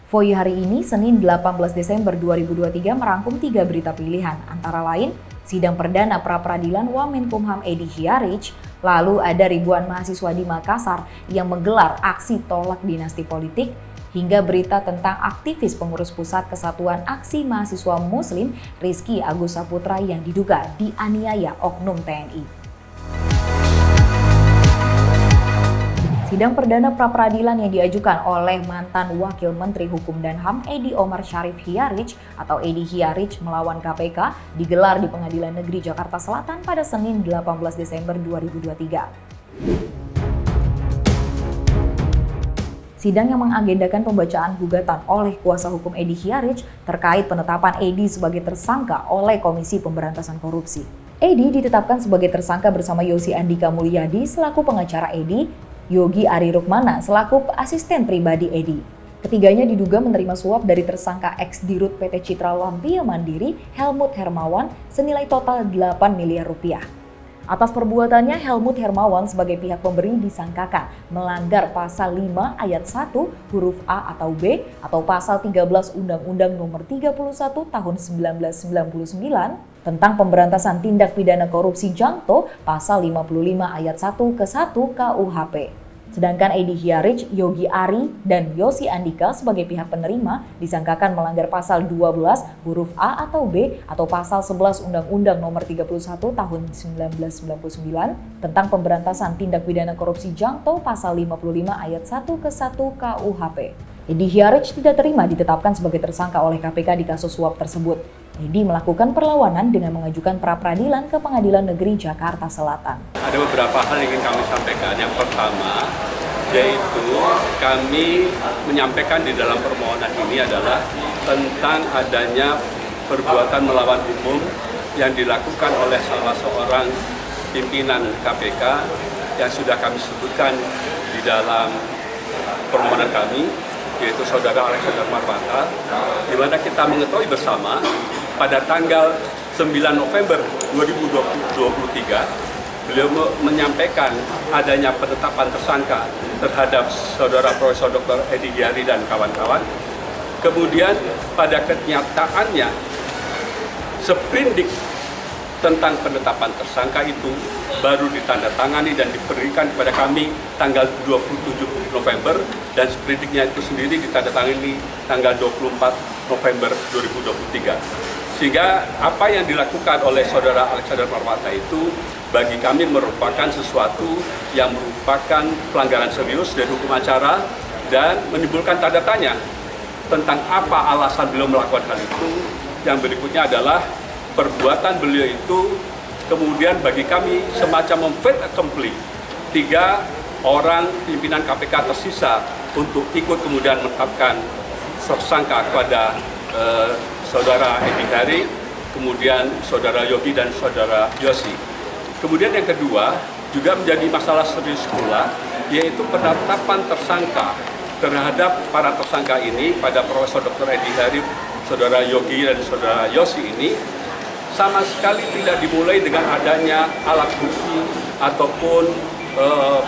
Voi hari ini, Senin 18 Desember 2023 merangkum 3 berita pilihan, antara lain sidang perdana pra-peradilan Wamenkumham Edy Hiaric, lalu ada ribuan mahasiswa di Makassar yang menggelar aksi tolak dinasti politik, hingga berita tentang aktivis pengurus pusat Kesatuan Aksi Mahasiswa Muslim Rizky Agus Saputra yang diduga dianiaya oknum TNI. Sidang perdana pra-peradilan yang diajukan oleh mantan Wakil Menteri Hukum dan HAM Edy Omar Syarif Hiaric atau Edy Hiaric melawan KPK digelar di Pengadilan Negeri Jakarta Selatan pada Senin 18 Desember 2023. Sidang yang mengagendakan pembacaan gugatan oleh kuasa hukum Edy Hiaric terkait penetapan Edy sebagai tersangka oleh Komisi Pemberantasan Korupsi. Edy ditetapkan sebagai tersangka bersama Yosi Andika Mulyadi selaku pengacara Edy, Yogi Ari Rukmana selaku asisten pribadi Edy. Ketiganya diduga menerima suap dari tersangka ex-dirut PT Citra Lampia Mandiri, Helmut Hermawan, senilai total 8 miliar rupiah. Atas perbuatannya, Helmut Hermawan sebagai pihak pemberi disangkakan melanggar pasal 5 ayat 1 huruf A atau B atau pasal 13 Undang-Undang Nomor 31 Tahun 1999 tentang pemberantasan tindak pidana korupsi JANKTO pasal 55 ayat 1 ke 1 KUHP. Sedangkan Edy Hiaric, Yogi Ari, dan Yosi Andika sebagai pihak penerima disangkakan melanggar pasal 12 huruf A atau B atau pasal 11 Undang-Undang Nomor 31 Tahun 1999 tentang pemberantasan tindak pidana korupsi JANKTO pasal 55 ayat 1 ke 1 KUHP. Edy Hiaric tidak terima ditetapkan sebagai tersangka oleh KPK di kasus suap tersebut. Edy melakukan perlawanan dengan mengajukan pra-peradilan ke Pengadilan Negeri Jakarta Selatan. Ada beberapa hal yang ingin kami sampaikan. Yang pertama, yaitu kami menyampaikan di dalam permohonan ini adalah tentang adanya perbuatan melawan hukum yang dilakukan oleh salah seorang pimpinan KPK yang sudah kami sebutkan di dalam permohonan kami, yaitu Saudara Alexander Marwata, di mana kita mengetahui bersama pada tanggal 9 November 2023, beliau menyampaikan adanya penetapan tersangka terhadap Saudara Profesor Dr. Edy Hiaric dan kawan-kawan. Kemudian pada kenyataannya, sprindik tentang penetapan tersangka itu baru ditandatangani dan diberikan kepada kami tanggal 27 November dan sprindiknya itu sendiri ditandatangani tanggal 24 November 2023. Sehingga apa yang dilakukan oleh Saudara Alexander Marwata itu bagi kami merupakan sesuatu yang merupakan pelanggaran serius dari hukum acara dan menimbulkan tanda tanya tentang apa alasan beliau melakukan hal itu. Yang berikutnya adalah perbuatan beliau itu kemudian bagi kami semacam fait accompli. 3 orang pimpinan KPK tersisa untuk ikut kemudian menetapkan tersangka kepada Saudara Edy Hiaric, kemudian Saudara Yogi dan Saudara Yosi. Kemudian yang kedua juga menjadi masalah serius pula, yaitu penetapan tersangka terhadap para tersangka ini pada Profesor Dr. Edy Hiaric, Saudara Yogi dan Saudara Yosi ini sama sekali tidak dimulai dengan adanya alat bukti ataupun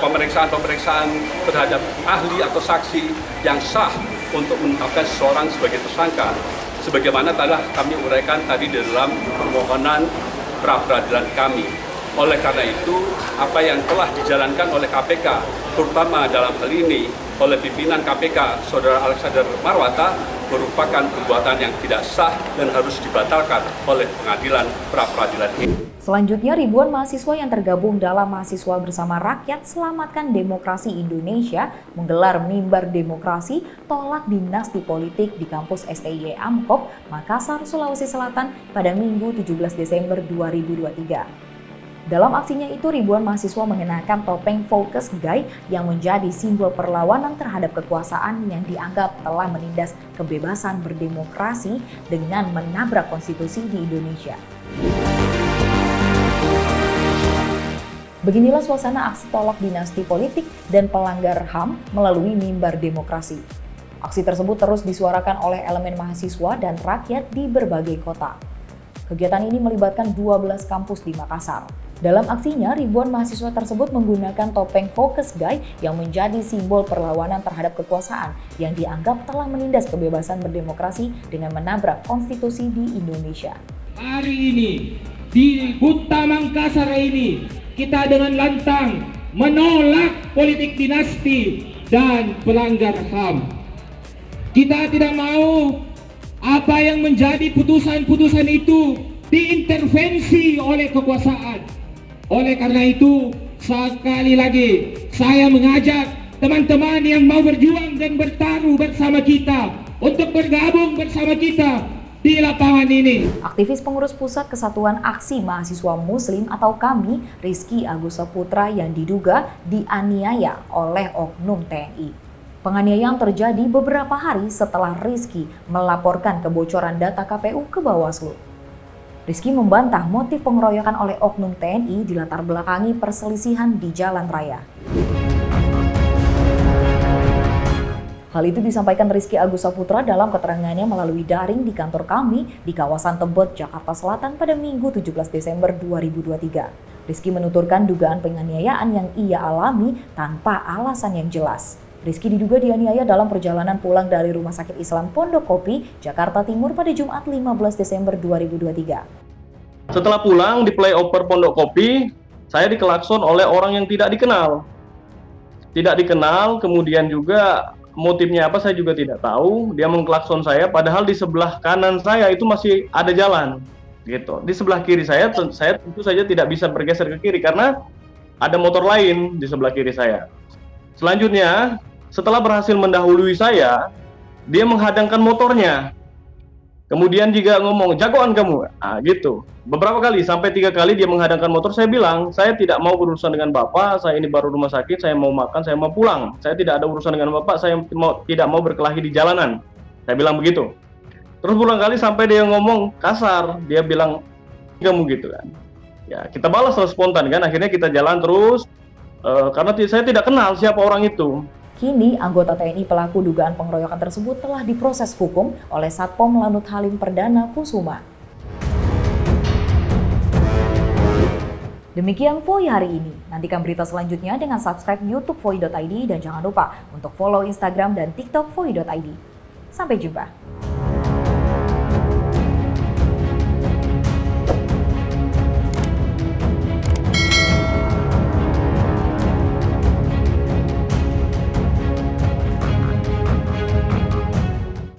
pemeriksaan-pemeriksaan terhadap ahli atau saksi yang sah untuk menetapkan seseorang sebagai tersangka. Sebagaimana telah kami uraikan tadi di dalam permohonan pra-peradilan kami. Oleh karena itu, apa yang telah dijalankan oleh KPK, terutama dalam hal ini oleh pimpinan KPK, Saudara Alexander Marwata, merupakan perbuatan yang tidak sah dan harus dibatalkan oleh pengadilan pra-peradilan ini. Selanjutnya, ribuan mahasiswa yang tergabung dalam Mahasiswa Bersama Rakyat Selamatkan Demokrasi Indonesia menggelar mimbar demokrasi tolak dinasti politik di kampus STY Amkop, Makassar, Sulawesi Selatan pada Minggu 17 Desember 2023. Dalam aksinya itu, ribuan mahasiswa mengenakan topeng Focus Guy yang menjadi simbol perlawanan terhadap kekuasaan yang dianggap telah menindas kebebasan berdemokrasi dengan menabrak konstitusi di Indonesia. Beginilah suasana aksi tolak dinasti politik dan pelanggar HAM melalui mimbar demokrasi. Aksi tersebut terus disuarakan oleh elemen mahasiswa dan rakyat di berbagai kota. Kegiatan ini melibatkan 12 kampus di Makassar. Dalam aksinya, ribuan mahasiswa tersebut menggunakan topeng Focus Guy yang menjadi simbol perlawanan terhadap kekuasaan yang dianggap telah menindas kebebasan berdemokrasi dengan menabrak konstitusi di Indonesia. Hari ini, di Kota Mangkasar ini, kita dengan lantang menolak politik dinasti dan pelanggar HAM. Kita tidak mau apa yang menjadi putusan-putusan itu diintervensi oleh kekuasaan. Oleh karena itu, sekali lagi saya mengajak teman-teman yang mau berjuang dan bertaruh bersama kita untuk bergabung bersama kita di lapangan ini. Aktivis pengurus Pusat Kesatuan Aksi Mahasiswa Muslim atau KAMI, Rizky Agus Saputra yang diduga dianiaya oleh oknum TNI. Penganiayaan terjadi beberapa hari setelah Rizky melaporkan kebocoran data KPU ke Bawaslu. Rizky membantah motif pengeroyokan oleh oknum TNI dilatar belakangi perselisihan di jalan raya. Hal itu disampaikan Rizky Agus Saputra dalam keterangannya melalui daring di kantor kami di kawasan Tebet, Jakarta Selatan pada Minggu 17 Desember 2023. Rizky menuturkan dugaan penganiayaan yang ia alami tanpa alasan yang jelas. Rizky diduga dianiaya dalam perjalanan pulang dari Rumah Sakit Islam Pondok Kopi, Jakarta Timur pada Jumat 15 Desember 2023. Setelah pulang di flyover Pondok Kopi, saya dikelakson oleh orang yang tidak dikenal. Tidak dikenal, kemudian juga motifnya apa saya juga tidak tahu. Dia mengklakson saya, padahal di sebelah kanan saya itu masih ada jalan. Gitu. Di sebelah kiri saya tentu saja tidak bisa bergeser ke kiri karena ada motor lain di sebelah kiri saya. Selanjutnya, setelah berhasil mendahului saya, dia menghadangkan motornya. Kemudian juga ngomong, jagoan kamu. Gitu. Beberapa kali, sampai 3 kali dia menghadangkan motor. Saya bilang, saya tidak mau berurusan dengan Bapak, saya ini baru rumah sakit, saya mau makan, saya mau pulang. Saya tidak ada urusan dengan Bapak, saya tidak mau berkelahi di jalanan. Saya bilang begitu. Terus berulang kali sampai dia ngomong kasar, dia bilang, kamu gitu kan. Ya, kita balas spontan kan, akhirnya kita jalan terus, karena saya tidak kenal siapa orang itu. Kini, anggota TNI pelaku dugaan pengeroyokan tersebut telah diproses hukum oleh Satpom Lanut Halim Perdana Kusuma. Demikian Voi hari ini. Nantikan berita selanjutnya dengan subscribe YouTube Voi.id dan jangan lupa untuk follow Instagram dan TikTok Voi.id. Sampai jumpa.